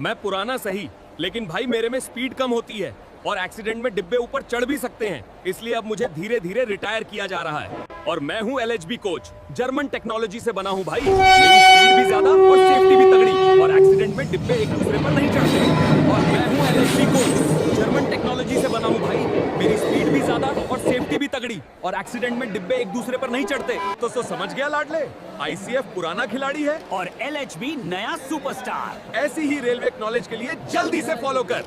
मैं पुराना सही, लेकिन भाई मेरे में स्पीड कम होती है और एक्सीडेंट में डिब्बे ऊपर चढ़ भी सकते हैं, इसलिए अब मुझे धीरे धीरे रिटायर किया जा रहा है। और मैं हूँ LHB कोच, जर्मन टेक्नोलॉजी से बना हूँ भाई। मेरी स्पीड भी ज्यादा और सेफ्टी भी तगड़ी, और एक्सीडेंट में डिब्बे एक दूसरे पर नहीं चढ़ते। और मैं हूँ LHB कोच, जर्मन टेक्नोलॉजी से बना हूँ भाई। मेरी स्पीड भी ज्यादा और सेफ्टी भी तगड़ी, और एक्सीडेंट में डिब्बे एक दूसरे पर नहीं चढ़ते। तो समझ गया लाडले, ICF पुराना खिलाड़ी है और LHB नया सुपरस्टार। ऐसी ही रेलवे नॉलेज के लिए जल्दी से फॉलो कर।